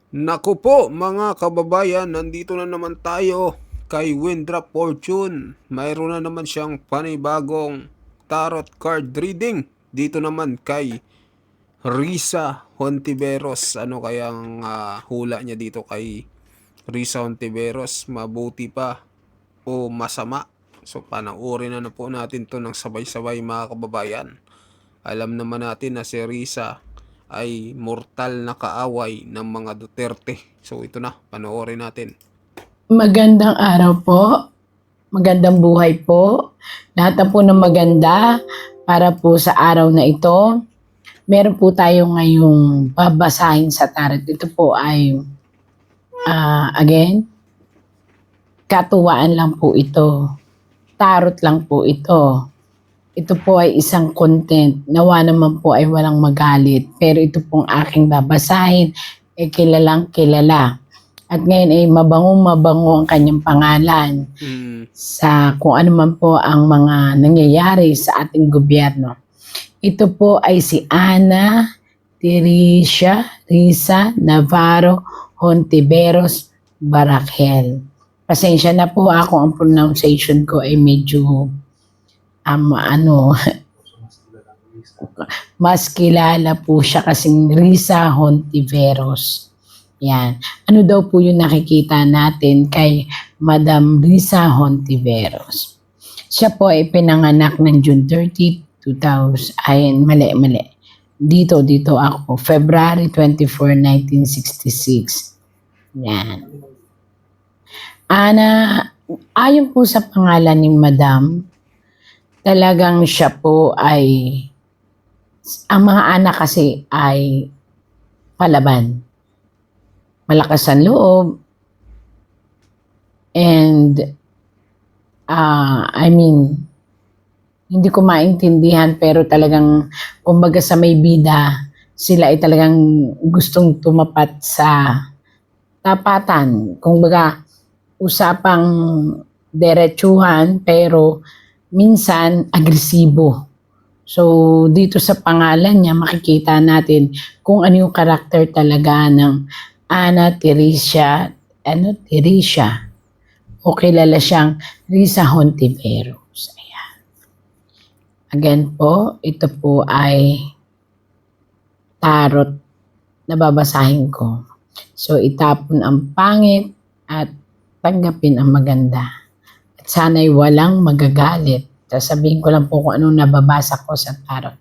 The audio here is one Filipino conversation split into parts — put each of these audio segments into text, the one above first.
Naku po mga kababayan, nandito na naman tayo kay Windrop Fortune. Mayroon na naman siyang panibagong tarot card reading. Dito naman kay Risa Hontiveros. Ano kayang hula niya dito kay Risa Hontiveros? Mabuti pa o masama? So panoorin na po natin to ng sabay-sabay mga kababayan. Alam naman natin na si Risa ay mortal na kaaway ng mga Duterte. So ito na, panoorin natin. Magandang araw po. Magandang buhay po. Lahat na po ng maganda para po sa araw na ito. Meron po tayo ngayong babasahin sa tarot. Ito po ay, again, katuwaan lang po ito. Tarot lang po ito. Ito po ay isang content. Nawa naman po ay walang magalit. Pero ito pong aking babasahin ay kilalang kilala. At ngayon ay mabango ang kanyang pangalan sa kung ano man po ang mga nangyayari sa ating gobyerno. Ito po ay si Ana Risa Navarro Hontiveros Barakel. Pasensya na po ako, ang pronunciation ko ay medyo mas kilala po siya kasing Risa Hontiveros. Yan. Ano daw po yung nakikita natin kay Madam Risa Hontiveros? Siya po ay pinanganak ng June 30, 2000. Ayun, mali. Dito ako. February 24, 1966. Yan. Ana, ayon po sa pangalan ni Madam, talagang siya po ay, ang mga anak kasi ay palaban. Malakas ang loob. And, hindi ko maintindihan pero talagang, kumbaga sa may bida, sila ay talagang gustong tumapat sa tapatan. Kumbaga, usapang diretsuhan pero minsan agresibo. So, dito sa pangalan niya, makikita natin kung ano yung karakter talaga ng Ana Teresa, o kilala siyang Risa Hontiveros. Ayan. Again po, ito po ay tarot na babasahin ko. So, itapon ang pangit at tanggapin ang maganda. At sana'y walang magagalit. Sasabihin ko lang po kung anong nababasa ko sa tarot.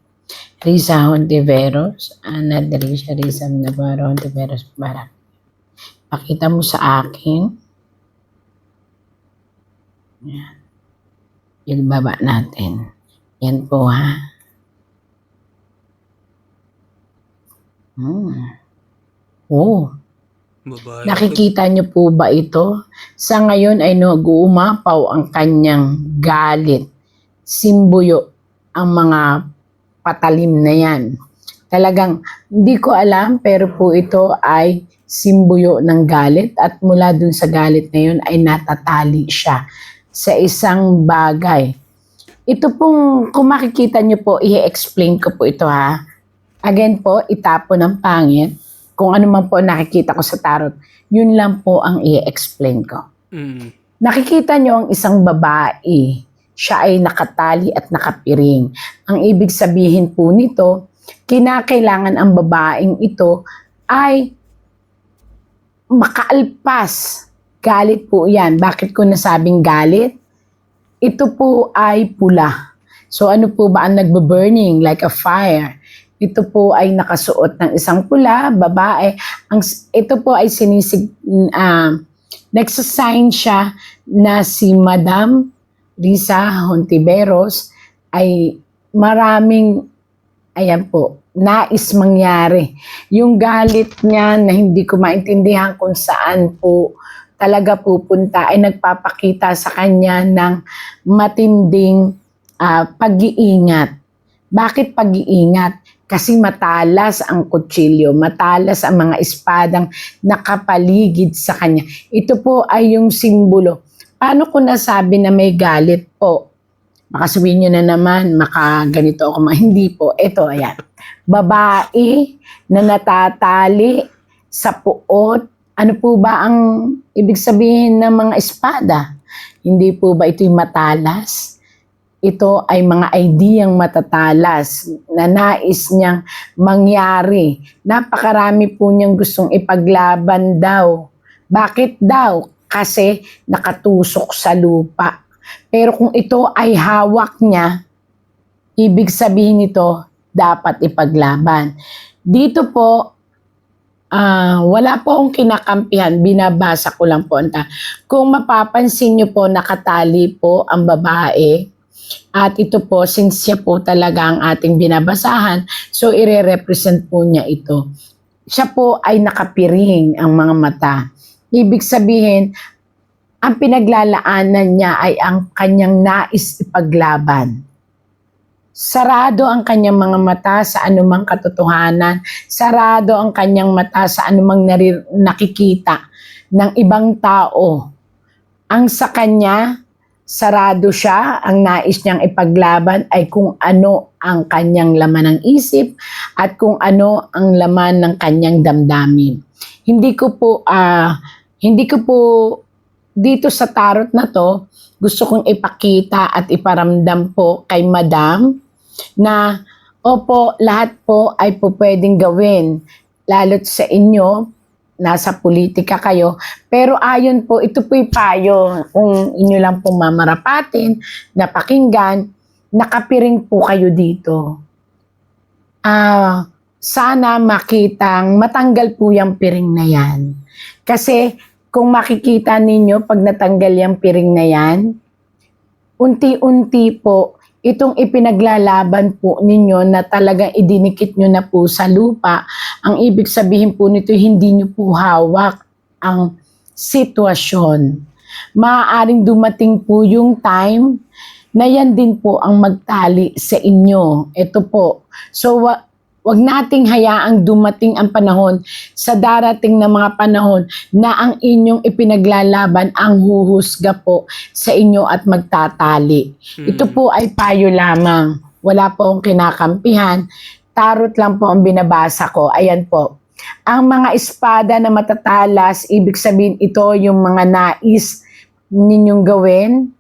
Risa Hontiveros, Ana Risa Navarro Hontiveros Barakel. Pakita mo sa akin. Yan. Yung baba natin. Yan po ha. Oh. Babae. Nakikita niyo po ba ito? Sa ngayon ay nag-uumapaw ang kanyang galit. Simbuyo ang mga patalim na yan. Talagang hindi ko alam pero po ito ay simbuyo ng galit at mula dun sa galit na yun ay natatali siya sa isang bagay. Ito pong, kung makikita nyo po, i-explain ko po ito ha. Again po, itapon ng pangit. Kung ano man po nakikita ko sa tarot, yun lang po ang i-explain ko. Nakikita nyo ang isang babae. Siya ay nakatali at nakapiring. Ang ibig sabihin po nito, kinakailangan ang babaeng ito ay makaalpas. Galit po yan. Bakit ko nasabing galit? Ito po ay pula. So ano po ba ang nagbe-burning like a fire? Ito po ay nakasuot ng isang pula, babae. Ito po ay nagsasign siya na si Madam Risa Hontiveros ay maraming, ayan po, nais mangyari. Yung galit niya na hindi ko maintindihan kung saan po talaga pupunta ay nagpapakita sa kanya ng matinding pag-iingat. Bakit pag-iingat? Kasi matalas ang kutsilyo, matalas ang mga espadang nakapaligid sa kanya. Ito po ay yung simbolo. Paano ko nasabi na may galit po? Makasubihin nyo na naman, makaganito ako. Hindi po. Ito, ayan. Babae na natatali sa puot. Ano po ba ang ibig sabihin ng mga espada? Hindi po ba ito'y matalas? Ito ay mga ideyang matatalas na nais niyang mangyari. Napakarami po niyang gustong ipaglaban daw. Bakit daw? Kasi nakatusok sa lupa. Pero kung ito ay hawak niya, ibig sabihin nito, dapat ipaglaban. Dito po, wala po akong kinakampihan, binabasa ko lang po. Kung mapapansin niyo po, nakatali po ang babae. At ito po, since siya po talaga ang ating binabasahan, so ire-represent po niya ito. Siya po ay nakapiring ang mga mata. Ibig sabihin, ang pinaglalaanan niya ay ang kanyang nais ipaglaban. Sarado ang kanyang mga mata sa anumang katotohanan. Sarado ang kanyang mata sa anumang nakikita ng ibang tao. Ang sa kanya, sarado siya, ang nais niyang ipaglaban ay kung ano ang kanyang laman ng isip at kung ano ang laman ng kanyang damdamin. Hindi ko po dito sa tarot na to, gusto kong ipakita at iparamdam po kay Madam na opo, lahat po ay po pwedeng gawin, lalo't sa inyo, nasa politika kayo, pero ayon po, ito po'y payo, kung inyo lang pong mamarapatin, napakinggan, nakapiring po kayo dito. Sana makitang matanggal po yung piring na yan. Kasi kung makikita ninyo, pag natanggal yung piring na yan, unti-unti po, itong ipinaglalaban po ninyo na talagang idinikit nyo na po sa lupa, ang ibig sabihin po nito, hindi nyo po hawak ang sitwasyon. Maaaring dumating po yung time na yan din po ang magtali sa inyo. Ito po. So, wag nating hayaang dumating ang panahon sa darating na mga panahon na ang inyong ipinaglalaban ang huhusga po sa inyo at magtatali. Ito po ay payo lamang. Wala po akong kinakampihan. Tarot lang po ang binabasa ko. Ayan po. Ang mga espada na matatalas, ibig sabihin ito yung mga nais ninyong gawin.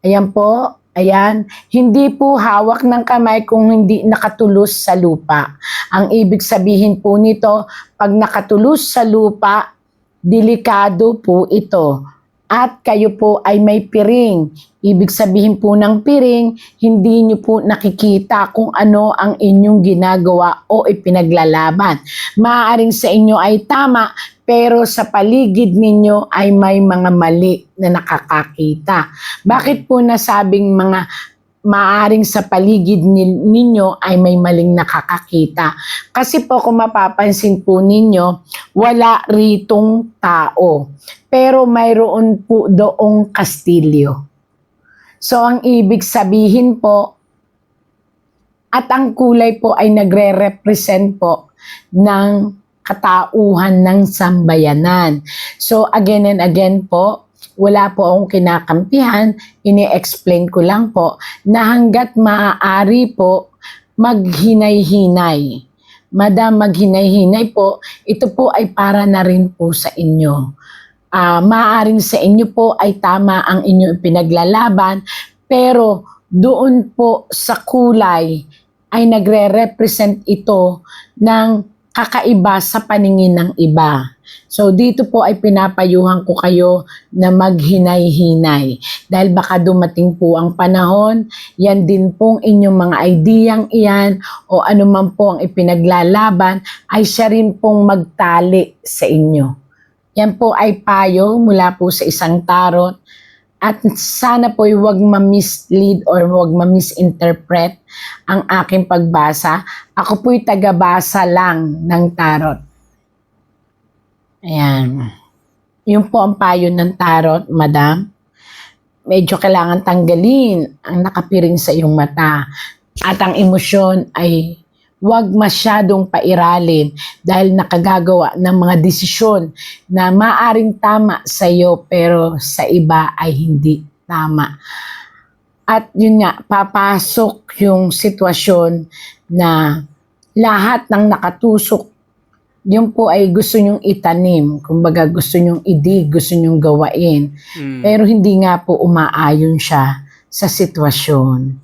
Ayan po. Ayan, hindi po hawak ng kamay kung hindi nakatulos sa lupa. Ang ibig sabihin po nito, pag nakatulos sa lupa, delikado po ito. At kayo po ay may piring. Ibig sabihin po ng piring, hindi nyo po nakikita kung ano ang inyong ginagawa o ipinaglalaban. Maaaring sa inyo ay tama, pero sa paligid ninyo ay may mga mali na nakakakita. Bakit po nasabing mga maaaring sa paligid ninyo ay may maling nakakakita? Kasi po kung mapapansin po ninyo, wala ritong tao. Pero mayroon po doong kastilyo. So ang ibig sabihin po, at ang kulay po ay nagre-represent po ng katauhan ng sambayanan. So again and again po, wala po akong kinakampihan, ini-explain ko lang po na hanggat maaari po maghinay-hinay. Madam, maghinay-hinay po, ito po ay para na rin po sa inyo. Maaaring sa inyo po ay tama ang inyong pinaglalaban, pero doon po sa kulay ay nagre-represent ito ng kakaiba sa paningin ng iba. So dito po ay pinapayuhan ko kayo na maghinay-hinay. Dahil baka dumating po ang panahon, yan din pong inyong mga ideyang iyan o anuman po ang ipinaglalaban ay siya rin pong magtali sa inyo. Yan po ay payo mula po sa isang tarot. At sana po huwag ma-mislead or huwag ma-misinterpret ang aking pagbasa. Ako po'y tagabasa lang ng tarot. Ayan. Yun po ang payo ng tarot, Madam. Medyo kailangan tanggalin ang nakapiring sa iyong mata. At ang emosyon ay huwag masyadong pairalin dahil nakagagawa ng mga desisyon na maaring tama sa iyo pero sa iba ay hindi tama. At yun nga, papasok yung sitwasyon na lahat ng nakatusok Yun po ay gusto nyong itanim, kumbaga gusto nyong idig, gusto nyong gawain. Pero hindi nga po umaayon siya sa sitwasyon.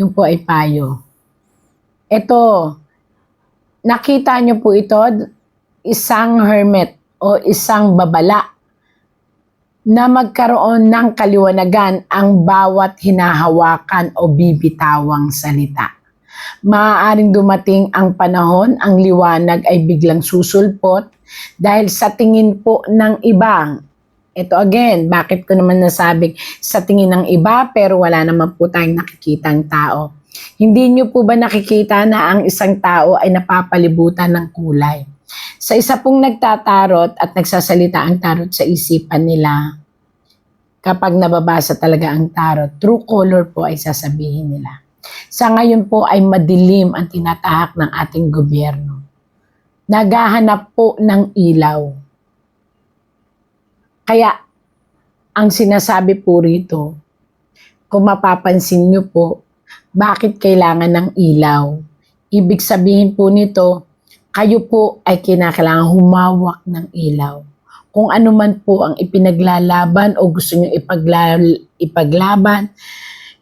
Yun po ay payo. Ito, nakita nyo po ito, isang hermit o isang babala na magkaroon ng kaliwanagan ang bawat hinahawakan o bibitawang salita. Maaaring dumating ang panahon, ang liwanag ay biglang susulpot dahil sa tingin po ng iba. Ito again, bakit ko naman nasabing sa tingin ng iba pero wala naman po tayong nakikitang tao. Hindi nyo po ba nakikita na ang isang tao ay napapalibutan ng kulay? Sa isa pong nagtatarot at nagsasalita ang tarot sa isipan nila, kapag nababasa talaga ang tarot, true color po ay sasabihin nila. Sa ngayon po ay madilim ang tinatahak ng ating gobyerno. Naghahanap po ng ilaw. Kaya, ang sinasabi po rito, kung mapapansin nyo po, bakit kailangan ng ilaw? Ibig sabihin po nito, kayo po ay kinakailangan humawak ng ilaw. Kung ano man po ang ipinaglalaban o gusto nyo ipaglaban,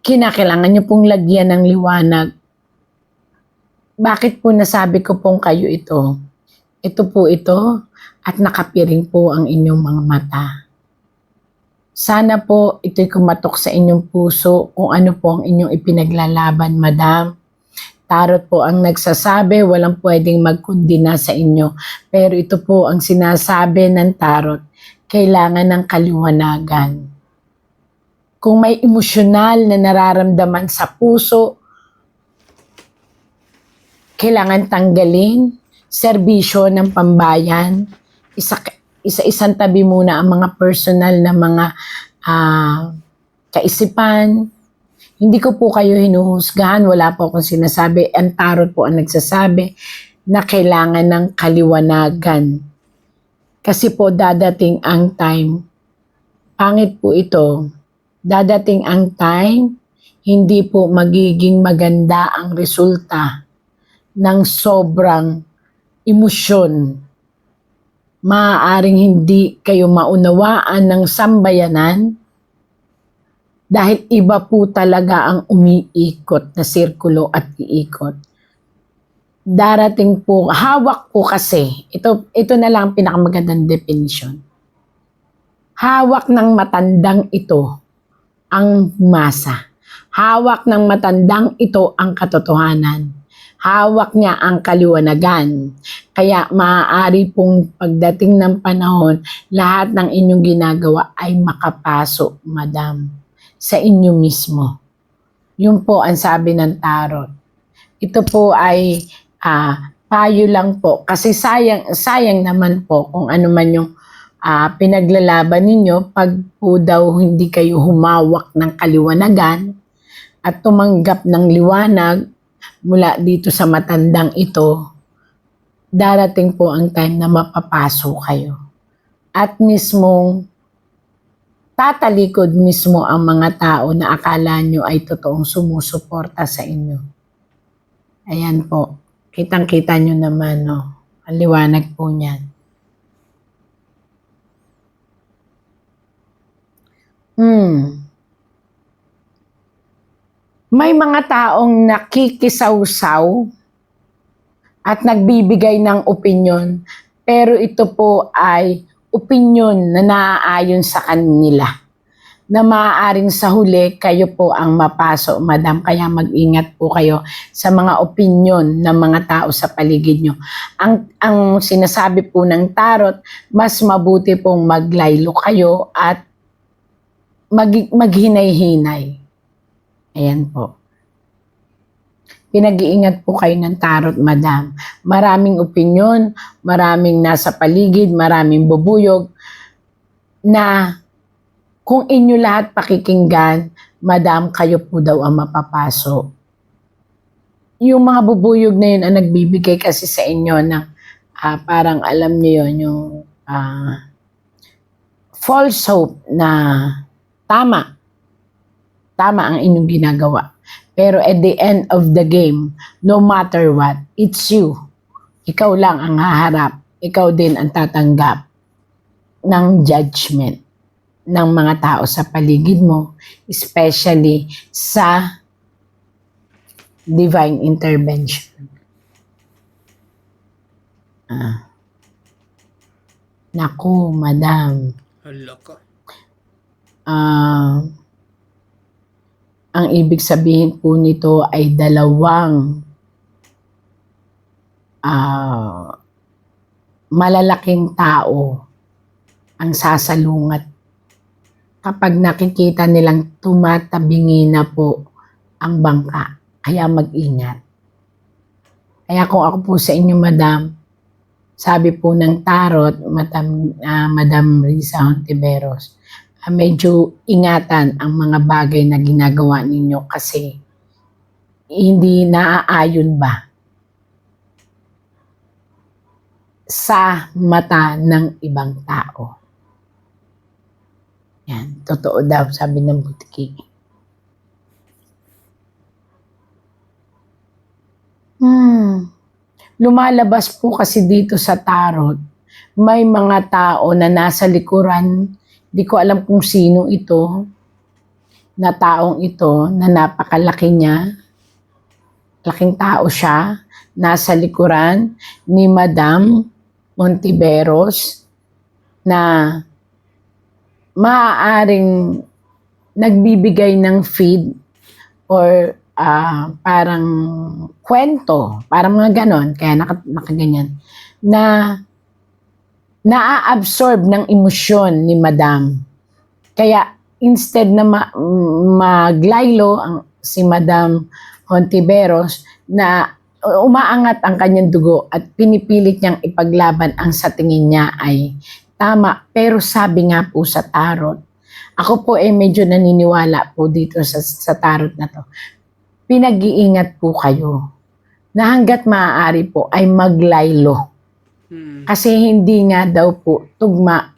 kinakailangan nyo pong lagyan ng liwanag. Bakit po nasabi ko pong kayo ito? Ito po ito at nakapiring po ang inyong mga mata. Sana po ito'y kumatok sa inyong puso kung ano po ang inyong ipinaglalaban, madam. Tarot po ang nagsasabi, walang pwedeng magkundina sa inyo. Pero ito po ang sinasabi ng tarot, kailangan ng kaliwanagan. Kung may emosyonal na nararamdaman sa puso, kailangan tanggalin, serbisyo ng pambayan, isa-isang tabi muna ang mga personal na mga kaisipan. Hindi ko po kayo hinuhusgahan, wala po akong sinasabi. Ang tarot po ang nagsasabi na kailangan ng kaliwanagan. Kasi po dadating ang time, pangit po ito, dadating ang time, hindi po magiging maganda ang resulta ng sobrang emosyon. Maaaring hindi kayo maunawaan ng sambayanan dahil iba po talaga ang umiikot na sirkulo at iikot. Darating po, hawak po kasi, ito na lang ang pinakamagandang definition. Hawak ng matandang ito ang masa. Hawak ng matandang ito ang katotohanan. Hawak niya ang kaliwanagan. Kaya maaari pong pagdating ng panahon, lahat ng inyong ginagawa ay makapasok, madam, sa inyo mismo. Yun po ang sabi ng tarot. Ito po ay payo lang po. Kasi sayang naman po kung ano man yung pinaglalaban ninyo pag po daw hindi kayo humawak ng kaliwanagan at tumanggap ng liwanag mula dito sa matandang ito, darating po ang time na mapapaso kayo. At mismong tatalikod mismo ang mga tao na akala nyo ay totoong sumusuporta sa inyo. Ayan po. Kitang-kita nyo naman, no? Ang liwanag po niyan. May mga taong nakikisawsaw at nagbibigay ng opinyon, pero ito po ay opinyon na naaayon sa kanila, na maaaring sa huli kayo po ang mapaso, madam. Kaya mag-ingat po kayo sa mga opinyon ng mga tao sa paligid nyo. Ang sinasabi po ng tarot, mas mabuti pong maglaylo kayo at maghinay-hinay. Ayan po. Pinag-iingat po kayo ng tarot, madam. Maraming opinyon, maraming nasa paligid, maraming bubuyog na kung inyo lahat pakikinggan, madam, kayo po daw ang mapapaso. Yung mga bubuyog na yun ang nagbibigay kasi sa inyo ng parang alam niyo yun, yung false hope na tama ang inyong ginagawa. Pero at the end of the game, no matter what, it's you. Ikaw lang ang haharap ikaw din ang tatanggap ng judgment ng mga tao sa paligid mo, especially sa divine intervention. Naku, madam. Hala ka. Ang ibig sabihin po nito ay dalawang malalaking tao ang sasalungat kapag nakikita nilang tumatabingi na po ang bangka. Kaya mag-ingat. Kaya kung ako po sa inyo, madam, sabi po ng tarot, Madam Risa Hontiveros, medyo ingatan ang mga bagay na ginagawa ninyo kasi hindi naaayon ba sa mata ng ibang tao. Yan, totoo daw, sabi ng butiki. Lumalabas po kasi dito sa tarot, may mga tao na nasa likuran, di ko alam kung sino ito, na taong ito, na napakalaki niya, laking tao siya, nasa likuran ni Madam Hontiveros, na maaaring nagbibigay ng feed or parang kwento, parang mga ganon, kaya nakaganyan, na naa-absorb ng emosyon ni Madam. Kaya instead na maglaylo si Madam Hontiveros, na umaangat ang kanyang dugo at pinipilit niyang ipaglaban ang sa tingin niya ay tama. Pero sabi nga po sa tarot, ako po medyo naniniwala po dito sa tarot na to, pinag-iingat po kayo na hanggat maaari po ay maglaylo. Kasi hindi nga daw po tugma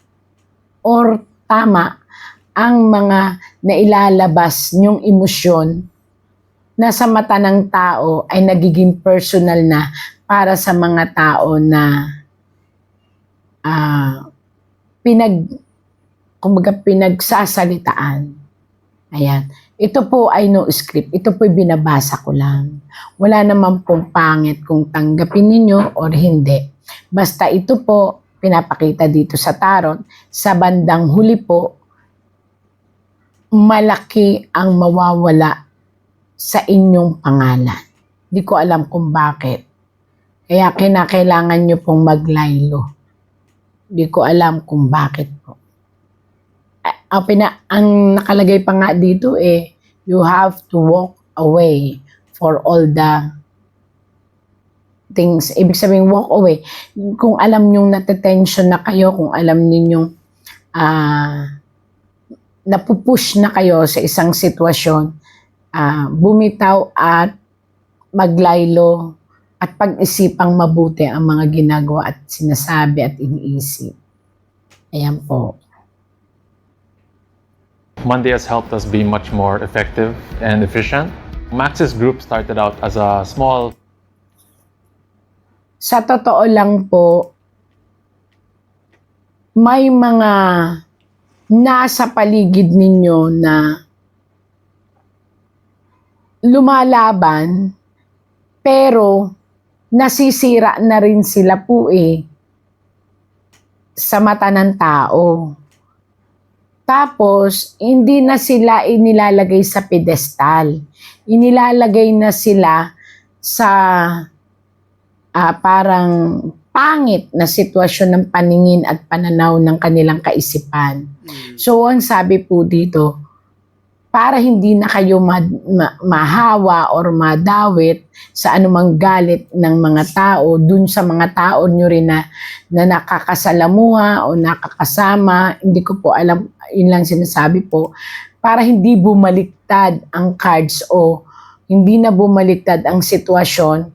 or tama ang mga nailalabas niyong emosyon na sa mata ng tao ay nagiging personal na para sa mga tao na pinagsasalitaan. Ayan. Ito po ay no script. Ito po binabasa ko lang. Wala naman pong pangit kung tanggapin ninyo or hindi. Basta ito po, pinapakita dito sa tarot, sa bandang huli po, malaki ang mawawala sa inyong pangalan. Di ko alam kung bakit. Kaya kinakailangan nyo pong maglaylo. Di ko alam kung bakit po. Ang nakalagay pa nga dito you have to walk away for all the things. Ibig sabihin, walk away. Kung alam nyong natetension na kayo, kung alam ninyong napupush na kayo sa isang sitwasyon, bumitaw at maglaylo at pag-isipang mabuti ang mga ginagawa at sinasabi at iniisip. Ayan po. Monday has helped us be much more effective and efficient. Max's group started out as a small... Sa totoo lang po, may mga nasa paligid ninyo na lumalaban, pero nasisira na rin sila po sa mata ng tao. Tapos, hindi na sila inilalagay sa pedestal. Inilalagay na sila sa parang pangit na sitwasyon ng paningin at pananaw ng kanilang kaisipan. So, ang sabi po dito, para hindi na kayo mahawa or madawit sa anumang galit ng mga tao, dun sa mga tao nyo rin na nakakasalamuha o nakakasama, hindi ko po alam, yun lang sinasabi po, para hindi bumaliktad ang cards o hindi na bumaliktad ang sitwasyon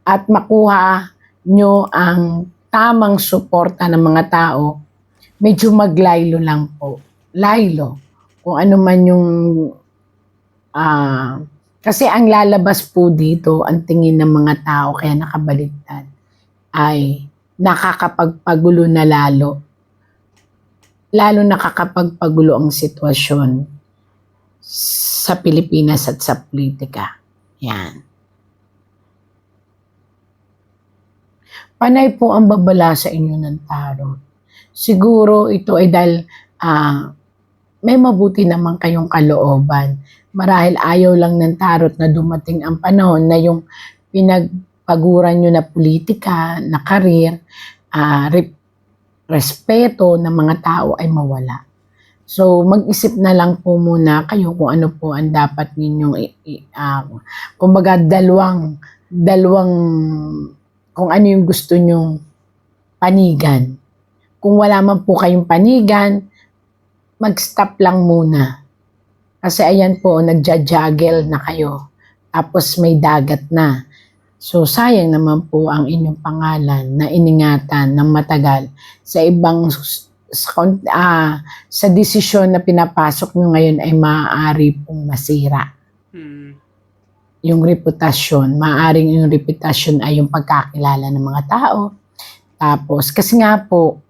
at makuha nyo ang tamang suporta ng mga tao, medyo maglaylo lang po. Laylo. Kung ano man yung... kasi ang lalabas po dito, ang tingin ng mga tao, kaya nakabaliktad, ay nakakapagpagulo na lalo. Lalo nakakapagpagulo ang sitwasyon sa Pilipinas at sa politika. Yan. Panay po ang babala sa inyo ng tarot. Siguro ito ay dahil may mabuti naman kayong kalooban. Marahil ayaw lang ng tarot na dumating ang panahon na yung pinagpaguran nyo na politika, na karir, respeto ng mga tao ay mawala. So, mag-isip na lang po muna kayo kung ano po ang dapat ninyong, kumbaga dalawang, kung ano yung gusto nyong panigan. Kung wala man po kayong panigan, mag-stop lang muna. Kasi ayan po, nagja-juggle na kayo. Tapos may dagat na. So, sayang naman po ang inyong pangalan na iningatan ng matagal sa ibang sa desisyon na pinapasok nyo ngayon ay maaari pong masira. Yung reputasyon, maaaring yung reputasyon ay yung pagkakilala ng mga tao. Tapos, kasi nga po,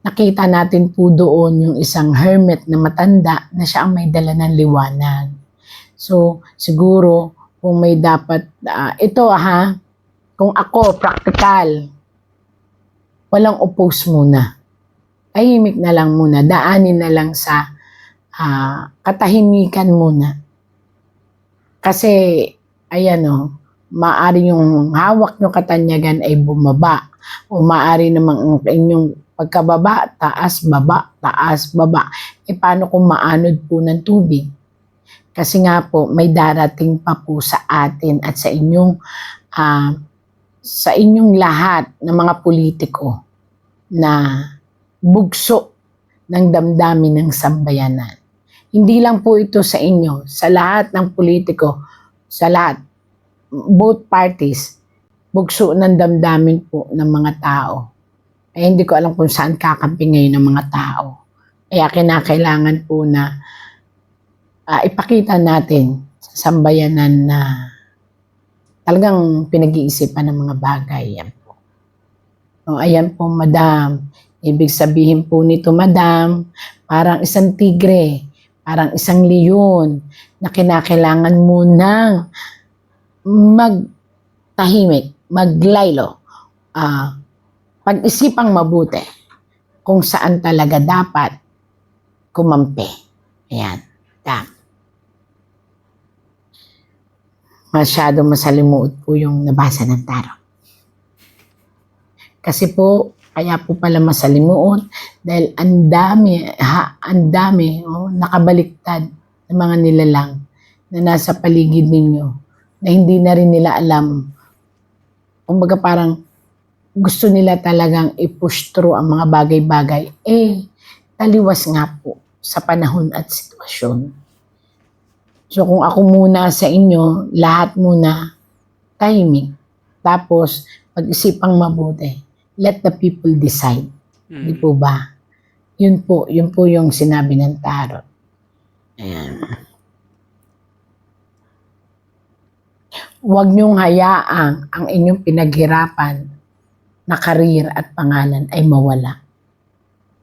nakita natin po doon yung isang hermit na matanda na siya ang may dala ng liwanag. So, siguro, kung may dapat, ito kung ako, practical, walang oppose muna. Tahimik na lang muna, daanin na lang sa katahimikan muna. Kasi, ayan maaari yung hawak nyo katanyagan ay bumaba. O maaari namang ang inyong pagkababa, taas, baba. E paano kung maanod po ng tubig? Kasi nga po, may darating pa po sa atin at sa inyong lahat ng mga politiko na bugso ng damdamin ng sambayanan. Hindi lang po ito sa inyo, sa lahat ng politiko, sa lahat, both parties, bugso ng damdamin po ng mga tao. Eh, hindi ko alam kung saan kakampi ngayon ng mga tao. Kaya kinakailangan po na ipakita natin sa sambayanan na talagang pinag-iisipan ng mga bagay. Yan po. O, ayan po, madam. Ibig sabihin po nito, madam, parang isang tigre, parang isang leon na kinakailangan mo nang magtahimik, maglaylo, pag-isipang mabuti kung saan talaga dapat kumampi. Ayan. Masyado masalimuot po yung nabasa ng tarot. Kasi po, kaya po pala masalimuot dahil ang dami, nakabaliktad ng mga nilalang na nasa paligid ninyo na hindi na rin nila alam. Kumbaga parang gusto nila talagang i-push through ang mga bagay-bagay. Taliwas nga po sa panahon at sitwasyon. So kung ako muna sa inyo, lahat muna timing. Tapos pag-isipang mabuti. Let the people decide. Di po ba? Yun po yung sinabi ng tarot. Ayan. Huwag niyong hayaan ang inyong pinaghirapan na karir at pangalan ay mawala.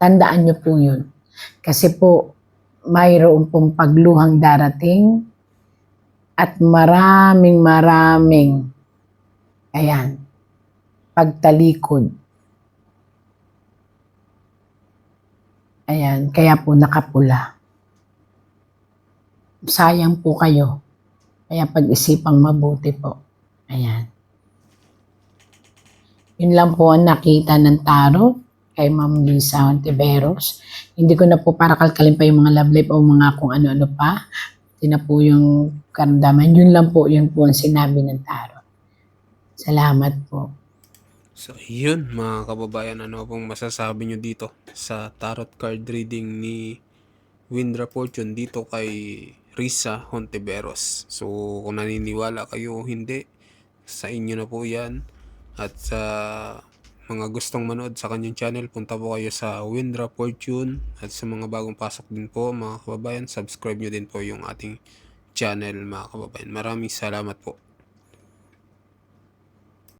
Tandaan niyo po yun. Kasi po, mayroon pong pagluhang darating at maraming pagtalikod. Ayan, kaya po nakapula. Sayang po kayo. Kaya pag-isipang mabuti po. Ayan. Yun lang po ang nakita ng tarot kay Ma'am Lisa Hontiveros. Hindi ko na po para kalkalin pa yung mga love life o mga kung ano-ano pa. Hindi na po yung karamdaman. Yun po ang sinabi ng tarot. Salamat po. So, yun mga kababayan, ano pong masasabi nyo dito sa tarot card reading ni Windra Fortune dito kay Risa Hontiveros. So, kung naniniwala kayo o hindi, sa inyo na po yan. At sa mga gustong manood sa kanyang channel, punta po kayo sa Windra Fortune. At sa mga bagong pasok din po mga kababayan, subscribe nyo din po yung ating channel mga kababayan. Maraming salamat po.